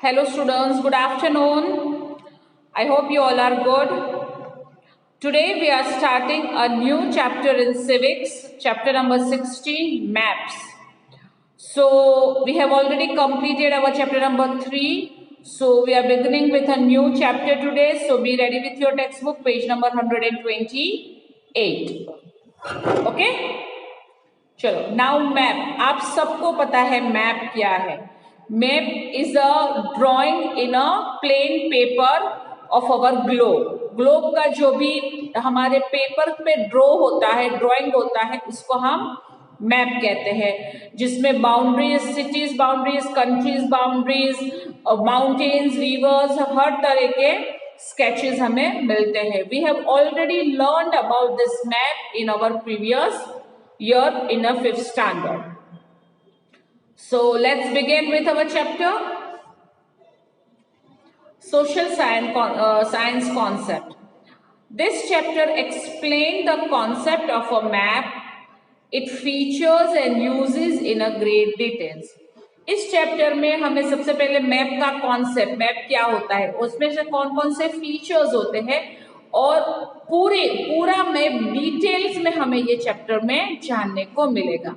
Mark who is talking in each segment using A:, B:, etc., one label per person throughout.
A: Hello students, good afternoon. I hope you all are good. Today we are starting a new chapter in civics, chapter number 16, maps. So we have already completed our chapter number 3. So we are beginning with a new chapter today. So be ready with your textbook, page number 128. Okay? चलो now map, आप सबको पता है map क्या है. Map is a drawing in a plain paper of our globe. Globe का जो भी हमारे पेपर पे ड्रॉ होता है, ड्राइंग होता है, उसको हम मैप कहते हैं, जिसमें boundaries, cities boundaries, countries boundaries, mountains, rivers, हर तरह के स्केचेस हमें मिलते हैं. We have already learned about this map in our previous year in a 5th standard. So let's begin with our chapter, social science concept. This chapter explains the concept of a map, its features and uses in a great details. इस chapter में हमें सबसे पहले map का concept, map क्या होता है, उसमें से कौन कौन से फीचर्स होते हैं और पूरा मैप डिटेल्स में हमें ये चैप्टर में जानने को मिलेगा.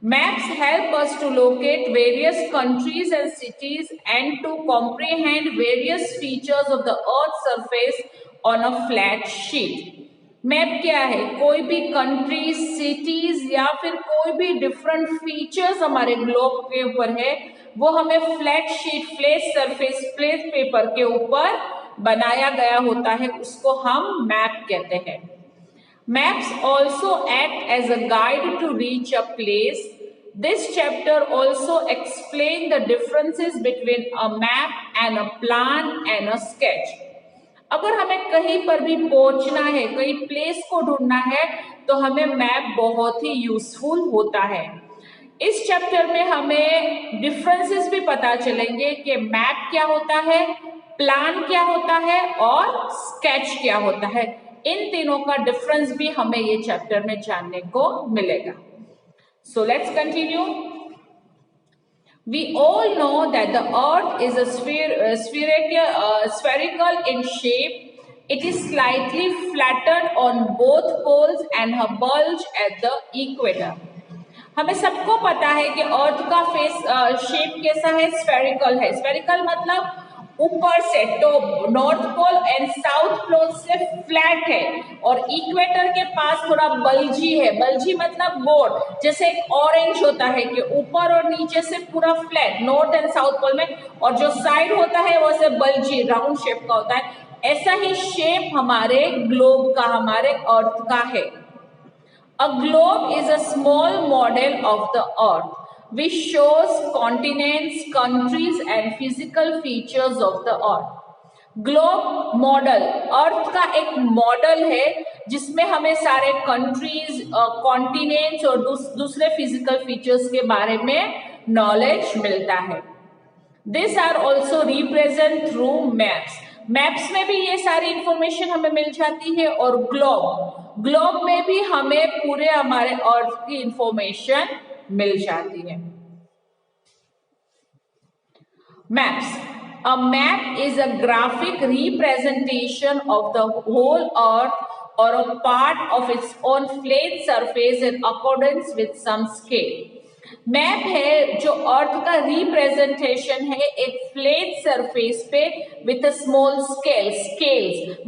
A: Maps help us to locate various countries and cities and to comprehend various features of the earth surface on a flat sheet. Map क्या है? कोई भी कंट्री, सिटीज या फिर कोई भी डिफरेंट फीचर्स हमारे ग्लोब के ऊपर है, वो हमें flat sheet, flat surface, flat paper के ऊपर बनाया गया होता है, उसको हम मैप कहते हैं. Maps also act as a guide to reach a place. This chapter also explain the differences between a map and a plan and a sketch. अगर हमें कहीं पर भी पहुंचना है, कहीं प्लेस को ढूंढना है, तो हमें मैप बहुत ही यूजफुल होता है. इस चैप्टर में हमें डिफरेंसेस भी पता चलेंगे कि मैप क्या होता है, प्लान क्या होता है और स्केच क्या होता है. इन तीनों का डिफरेंस भी हमें ये चैप्टर में जानने को मिलेगा. So let's continue. We all know that the earth is a spherical in shape. It is slightly flattened on both poles and a bulge at the equator. हमें सबको पता है कि अर्थ का फेस शेप कैसा है, स्फेरिकल है. स्फेरिकल मतलब ऊपर से, तो north pole and south pole से फ्लैट है, और इक्वेटर के पास थोड़ा बल्जी है. बल्जी मतलब बोर्ड, जैसे एक ऑरेंज होता है कि ऊपर और नीचे से पूरा flat north and south pole में, और जो साइड होता है वो से बल्जी, राउंड शेप का होता है. ऐसा ही शेप हमारे ग्लोब का, हमारे अर्थ का है. A globe is a small model of the earth which shows continents, countries and physical features of the earth. Globe model, earth का एक मॉडल है जिसमें हमें सारे कंट्रीज, कॉन्टिनेंट्स और दूसरे फिजिकल फीचर्स के बारे में नॉलेज मिलता है. This are also represent through maps. Maps में भी ये सारी इंफॉर्मेशन हमें मिल जाती है, और ग्लोब में भी हमें पूरे हमारे अर्थ की इंफॉर्मेशन मिल जाती है. Maps. A map is a graphic representation of the whole earth or a part of its own flat surface in accordance with some scale. Map है जो अर्थ का रिप्रेजेंटेशन है एक फ्लैट सरफेस पे विथ अ स्मॉल स्केल्स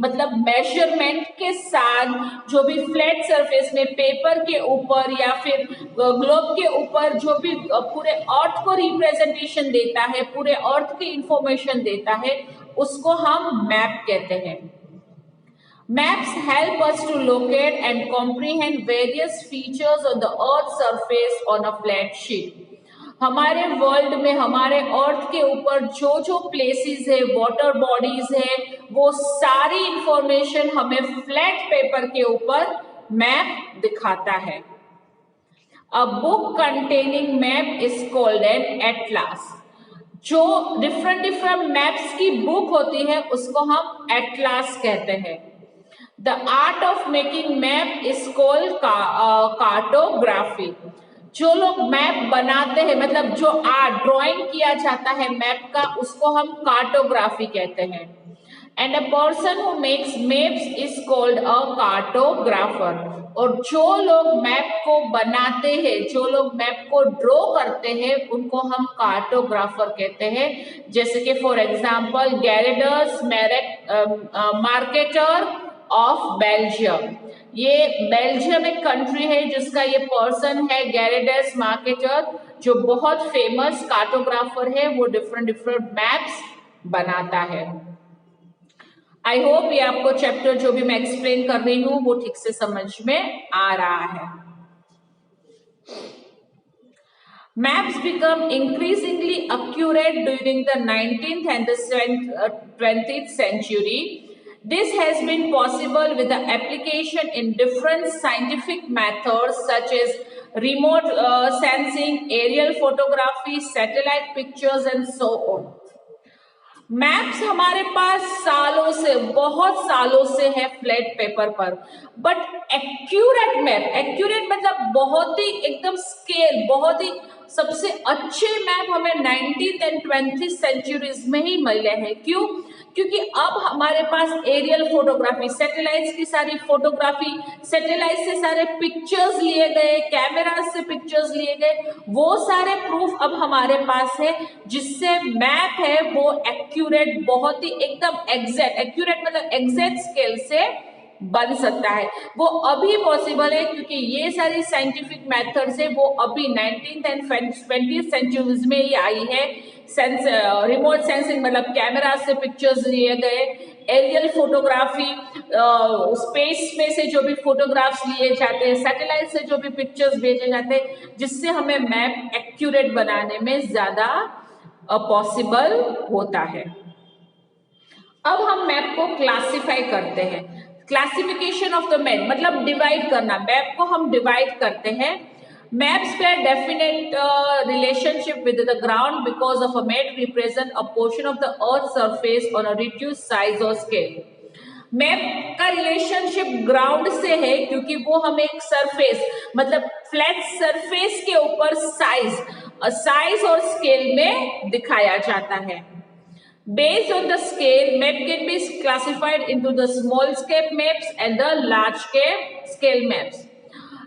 A: मतलब measurement के साथ, जो भी फ्लैट सरफेस में पेपर के ऊपर या फिर ग्लोब के ऊपर जो भी पूरे अर्थ को रिप्रेजेंटेशन देता है, पूरे अर्थ की इंफॉर्मेशन देता है, उसको हम मैप कहते हैं. Maps help us to locate and comprehend various features of the Earth's surface on a flat sheet. हमारे वर्ल्ड में, हमारे अर्थ के ऊपर जो जो प्लेसेस है, वाटर बॉडीज है, वो सारी इंफॉर्मेशन हमें फ्लैट पेपर के ऊपर मैप दिखाता है. A book containing map is called an atlas. जो डिफरेंट मैप्स की बुक होती है उसको हम एटलास कहते हैं. The art of making map is called cartography. जो लोग मैप बनाते हैं, मतलब जो आर्ट ड्राइंग किया जाता है मैप का, उसको हम कार्टोग्राफी कहते हैं। And a person who makes maps is called a cartographer. और जो लोग मैप को बनाते हैं, जो लोग मैप को ड्रॉ करते हैं, उनको हम कार्टोग्राफर कहते हैं। जैसे कि for example Gerardus Mercator of Belgium. ये बेल्जियम एक कंट्री है जिसका ये पर्सन है गैरेडस मार्केटर, जो बहुत फेमस कार्टोग्राफर है। वो डिफरेंट डिफरेंट मैप्स बनाता है। आई होप ये आपको चैप्टर जो भी मैं एक्सप्लेन कर रही हूँ वो ठीक से समझ में आ रहा है। Maps become increasingly accurate during the 19th and the 20th century. This has been possible with the application in different scientific methods such as remote sensing, aerial photography, satellite pictures and so on. Maps हमारे पास सालों से, बहुत सालों से है flat paper पर, but accurate map, accurate मतलब बहुत ही एकदम स्केल, बहुत ही सबसे अच्छे मैप हमें 19th एंड 20th सेंचुरीज में ही मिले हैं। क्यों? क्योंकि अब हमारे पास एरियल फोटोग्राफी, सैटेलाइट्स की सारी फोटोग्राफी, सैटेलाइट से सारे पिक्चर्स लिए गए, कैमरा से पिक्चर्स लिए गए, वो सारे प्रूफ अब हमारे पास है, जिससे मैप है वो एक्यूरेट, बहुत ही एकदम एग्जैक्ट, एक्यूरेट मतलब एग्जैक्ट स्केल से बन सकता है। वो अभी पॉसिबल है क्योंकि ये सारी साइंटिफिक मेथड्स है वो अभी 19th एंड 20th सेंचुरीज में ही आई है। रिमोट सेंसिंग मतलब कैमरा से पिक्चर्स लिए गए, एरियल फोटोग्राफी, स्पेस में से जो भी फोटोग्राफ्स लिए जाते हैं, सैटेलाइट से जो भी पिक्चर्स भेजे जाते हैं, जिससे हमें मैप एक्यूरेट बनाने में ज्यादा पॉसिबल होता है। अब हम मैप को क्लासिफाई करते हैं। क्लासिफिकेशन ऑफ द मैप मतलब डिवाइड करना, मैप को हम डिवाइड करते हैं। Maps bear definite relationship with the ground because of a map represent a portion of the earth's surface on a reduced size or scale. Map का relationship ground से है क्योंकि वो हमें एक सरफेस मतलब फ्लैट सरफेस के ऊपर साइज और स्केल में दिखाया जाता है। Based on the scale, map can be classified into the small scale maps and the large scale maps.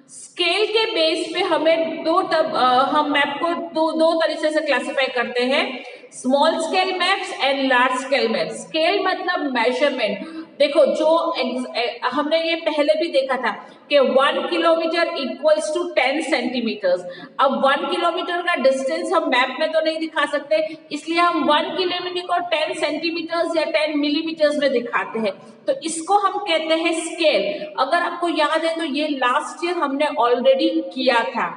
A: Scale के बेस पे हमें हम मैप को दो तरीके से क्लासिफाई करते हैं, small scale maps and large scale maps. Scale मतलब मेजरमेंट। देखो जो हमने ये पहले भी देखा था कि 1 किलोमीटर इक्वल्स टू 10 सेंटीमीटर्स। अब 1 किलोमीटर का डिस्टेंस हम मैप में तो नहीं दिखा सकते, इसलिए हम 1 किलोमीटर को 10 सेंटीमीटर्स या 10 मिलीमीटर्स में दिखाते हैं, तो इसको हम कहते हैं स्केल। अगर आपको याद है तो ये लास्ट ईयर हमने ऑलरेडी किया था।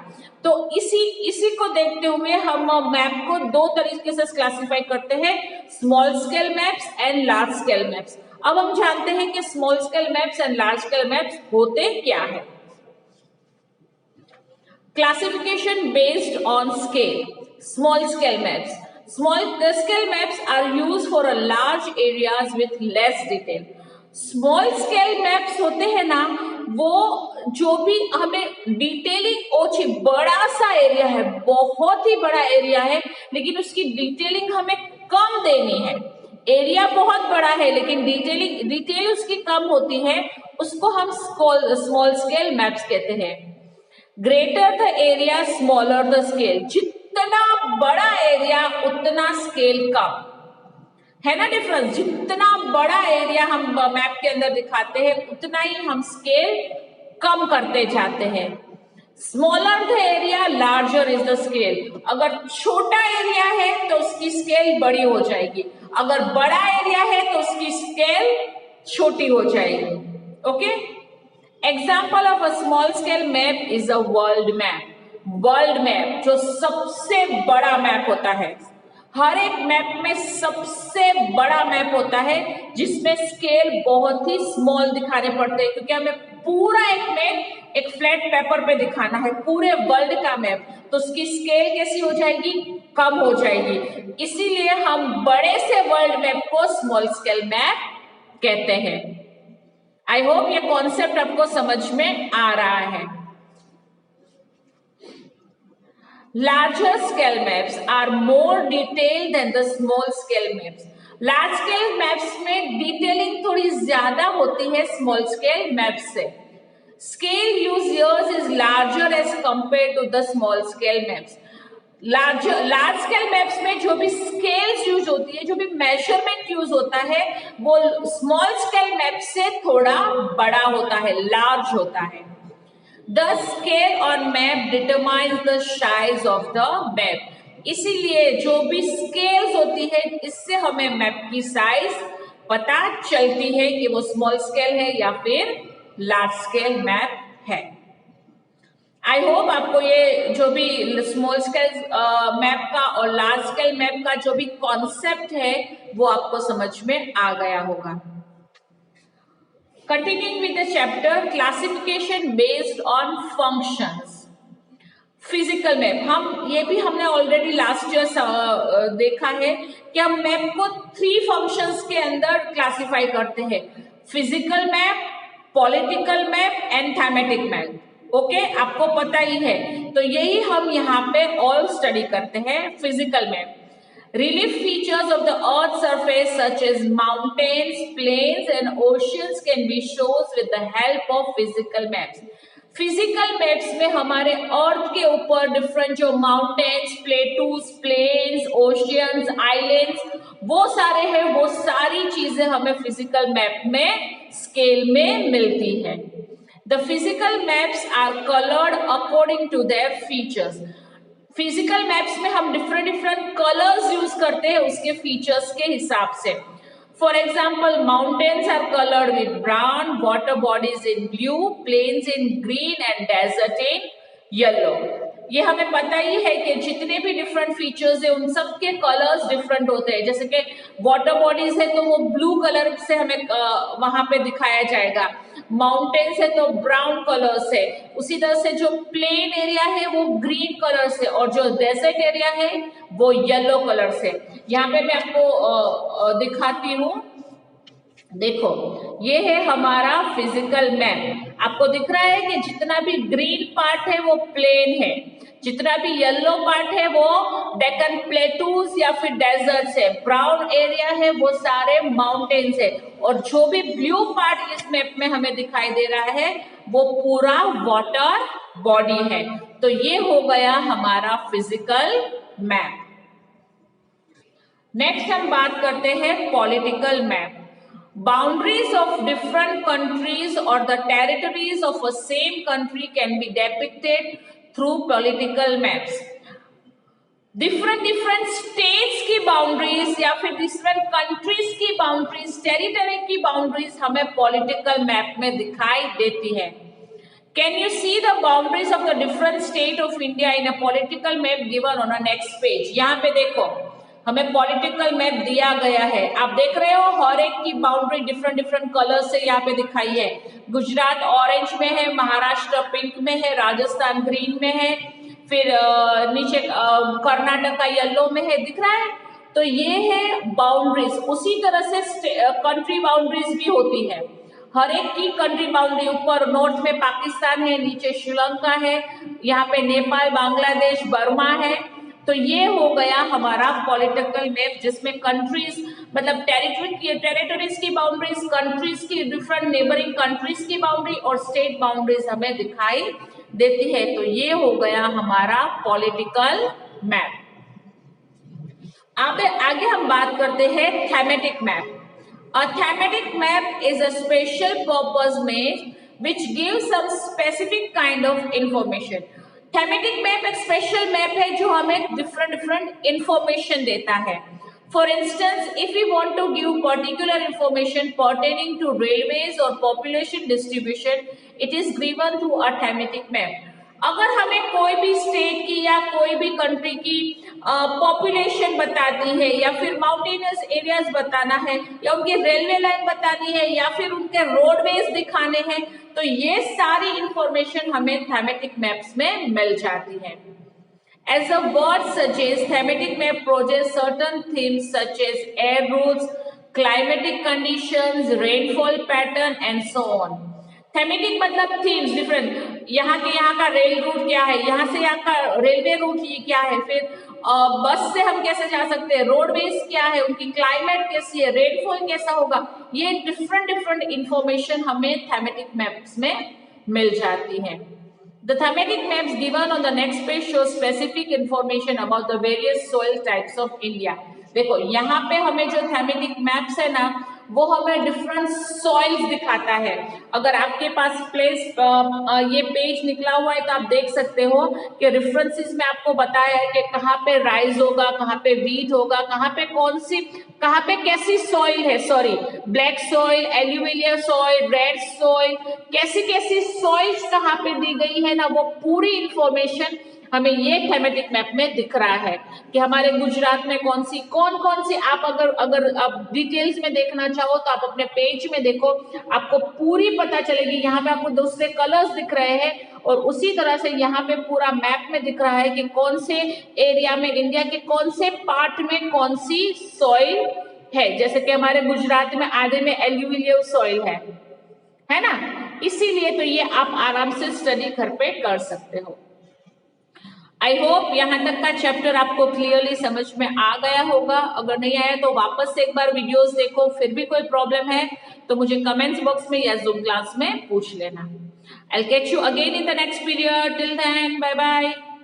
A: तो इसी को देखते हुए हम मैप को दो तरीके से क्लासिफाई करते हैं, small scale maps and large scale maps. अब हम जानते हैं कि small scale maps and large scale maps होते क्या है। Classification based on scale. Small scale maps, small scale maps are used for a large areas with less detail. Small scale maps होते हैं ना, वो जो भी हमें डिटेलिंग ओछी, बड़ा सा एरिया है, बहुत ही बड़ा एरिया है, लेकिन उसकी डिटेलिंग हमें कम देनी है। एरिया बहुत बड़ा है लेकिन डिटेल उसकी कम होती है, उसको हम स्मॉल स्केल मैप्स कहते हैं। Greater the area smaller the scale. जितना बड़ा एरिया उतना स्केल कम, है ना डिफरेंस। जितना बड़ा एरिया हम मैप के अंदर दिखाते हैं उतना ही हम स्केल कम करते जाते हैं। Smaller the area larger is the scale. अगर छोटा एरिया है तो उसकी स्केल बड़ी हो जाएगी, अगर बड़ा एरिया है तो उसकी स्केल छोटी हो जाएगी। Okay, example of a small scale map is a world map. World map जो सबसे बड़ा मैप होता है, हर एक मैप में सबसे बड़ा मैप होता है जिसमें स्केल बहुत ही स्मॉल दिखाने पड़ते हैं, क्योंकि हमें पूरा एक मैप एक फ्लैट पेपर पे दिखाना है, पूरे वर्ल्ड का मैप, तो उसकी स्केल कैसी हो जाएगी, कम हो जाएगी। इसीलिए हम बड़े से वर्ल्ड मैप को स्मॉल स्केल मैप कहते हैं। आई होप ये कॉन्सेप्ट आपको समझ में आ रहा है। Larger scale maps are more detailed than the small scale maps. Large scale maps में डिटेलिंग थोड़ी ज्यादा होती है स्मॉल स्केल मैप्स से. Scale used here is larger as compared to the small scale maps. Large scale maps में जो भी scales use होती है, जो भी मेजरमेंट यूज होता है, वो स्मॉल स्केल मैप से थोड़ा बड़ा होता है, लार्ज होता है. The scale on map determines the size of the map. इसीलिए जो भी स्केल्स होती है, इससे हमें मैप की साइज पता चलती है कि वो स्मॉल स्केल है या फिर लार्ज स्केल मैप है. आई होप आपको ये जो भी स्मॉल स्केल मैप का और लार्ज स्केल मैप का जो भी कॉन्सेप्ट है वो आपको समझ में आ गया होगा. Continuing with the chapter classification based on functions. Physical map, हमने ऑलरेडी लास्ट ईयर देखा है कि हम मैप को 3 फंक्शंस के अंदर क्लासिफाई करते हैं. Physical map, political map and thematic map. Okay, आपको पता ही है. तो यही हम यहाँ पे ऑल स्टडी करते हैं. Physical map, relief features of the earth's surface such as mountains, plains and oceans can be shown with the help of physical maps. Physical maps में हमारे अर्थ के ऊपर डिफरेंट जो mountains, plateaus, plains, oceans, islands, वो सारे हैं, वो सारी चीजें हमें फिजिकल मैप में स्केल में मिलती है. The physical maps are colored according to their features. Physical maps में हम डिफरेंट कलर्स यूज करते हैं उसके फीचर्स के हिसाब से. For example, mountains are coloured with brown, water bodies in blue, plains in green and desert in yellow. ये हमें पता ही है कि जितने भी डिफरेंट फीचर्स है उन सब के कलर्स डिफरेंट होते हैं. जैसे कि वाटर बॉडीज है तो वो ब्लू कलर से हमें वहां पे दिखाया जाएगा. माउंटेन्स है तो ब्राउन कलर से, उसी तरह से जो प्लेन एरिया है वो ग्रीन कलर से, और जो डेजर्ट एरिया है वो येलो कलर से. यहाँ पे मैं आपको दिखाती हूँ. देखो, ये है हमारा फिजिकल मैप. आपको दिख रहा है कि जितना भी ग्रीन पार्ट है वो प्लेन है, जितना भी येलो पार्ट है वो डेक्कन प्लेटूज या फिर डेजर्ट्स है, ब्राउन एरिया है वो सारे माउंटेन्स है, और जो भी ब्लू पार्ट इस मैप में हमें दिखाई दे रहा है वो पूरा वाटर बॉडी है. तो ये हो गया हमारा फिजिकल मैप. नेक्स्ट हम बात करते हैं political map. Boundaries of different countries or the territories of a same country can be depicted through political maps. different states की boundaries या फिर different countries की boundaries, territory की boundaries हमें political map में दिखाई देती है. Can you see the boundaries of the different state of India in a political map given on a next page? यहाँ पे देखो, हमें पॉलिटिकल मैप दिया गया है. आप देख रहे हो हर एक की बाउंड्री डिफरेंट कलर से यहाँ पे दिखाई है. गुजरात ऑरेंज में है, महाराष्ट्र पिंक में है, राजस्थान ग्रीन में है, फिर नीचे कर्नाटका येलो में है. दिख रहा है? तो ये है बाउंड्रीज. उसी तरह से कंट्री बाउंड्रीज भी होती है. हर एक की कंट्री बाउंड्री, ऊपर नॉर्थ में पाकिस्तान है, नीचे श्रीलंका है, यहाँ पे नेपाल, बांग्लादेश, बर्मा है. तो ये हो गया हमारा पॉलिटिकल मैप, जिसमें कंट्रीज मतलब टेरिटरीज की बाउंड्रीज, कंट्रीज की डिफरेंट नेबरिंग कंट्रीज की बाउंड्री और स्टेट बाउंड्रीज हमें दिखाई देती है. तो ये हो गया हमारा पॉलिटिकल मैप. अब आगे हम बात करते हैं thematic map. A thematic map is a special purpose map which gives some specific kind of information. Thematic map एक स्पेशल मैप है जो हमें डिफरेंट इंफॉर्मेशन देता है. For instance, if you want to give particular information pertaining to railways और population distribution, it is given through a thematic map. अगर हमें कोई भी स्टेट की या कोई भी कंट्री की पॉपुलेशन बतानी है, या फिर माउंटेनियस एरियाज बताना है, या उनकी रेलवे लाइन बतानी है, या फिर उनके रोडवेज दिखाने हैं, तो ये सारी इंफॉर्मेशन हमें थीमेटिक मैप्स में मिल जाती है. As the word suggests, thematic map projects certain themes such as air routes, climatic conditions, rainfall pattern, and so on. Thematic मतलब थीम्स डिफरेंट, यहाँ का रेल रूट क्या है, यहाँ से यहाँ का रेलवे रूट ये क्या है, फिर बस से हम कैसे जा सकते हैं, रोडवेज क्या है, उनकी क्लाइमेट कैसी है, रेनफॉल कैसा होगा, ये डिफरेंट डिफरेंट इंफॉर्मेशन हमें थेमेटिक मैप्स में मिल जाती है। The thematic maps given on the next page show specific information about the various soil types of India. देखो यहाँ पे हमें जो थेमेटिक मैप्स है ना वो हमें डिफरेंट सॉइल्स दिखाता है। अगर आपके पास प्लेस ये पेज निकला हुआ है तो आप देख सकते हो कि रेफरेंसेस में आपको बताया है कि कहाँ पे राइस होगा, कहाँ पे वीट होगा, कहाँ पे कैसी सॉइल है, सॉरी ब्लैक सॉइल, एल्यूमिलिया सॉइल, रेड सॉइल, कैसी कैसी सॉइल्स कहाँ पे दी गई है ना, वो पूरी इंफॉर्मेशन हमें ये थेमेटिक मैप में दिख रहा है कि हमारे गुजरात में कौन कौन सी आप अगर आप डिटेल्स में देखना चाहो तो आप अपने पेज में देखो, आपको पूरी पता चलेगी। यहाँ पे आपको दूसरे कलर्स दिख रहे हैं और उसी तरह से यहाँ पे पूरा मैप में दिख रहा है कि कौन से एरिया में, इंडिया के कौन से पार्ट में कौन सी सॉइल है। जैसे कि हमारे गुजरात में आधे में एल्यूविलियल सॉइल है ना, इसीलिए तो ये आप आराम से स्टडी घर पे कर सकते हो। आई होप यहाँ तक का चैप्टर आपको क्लियरली समझ में आ गया होगा। अगर नहीं आया तो वापस से एक बार वीडियोस देखो, फिर भी कोई प्रॉब्लम है तो मुझे कमेंट्स बॉक्स में या जूम क्लास में पूछ लेना। I will catch you again in the next period, till then bye bye.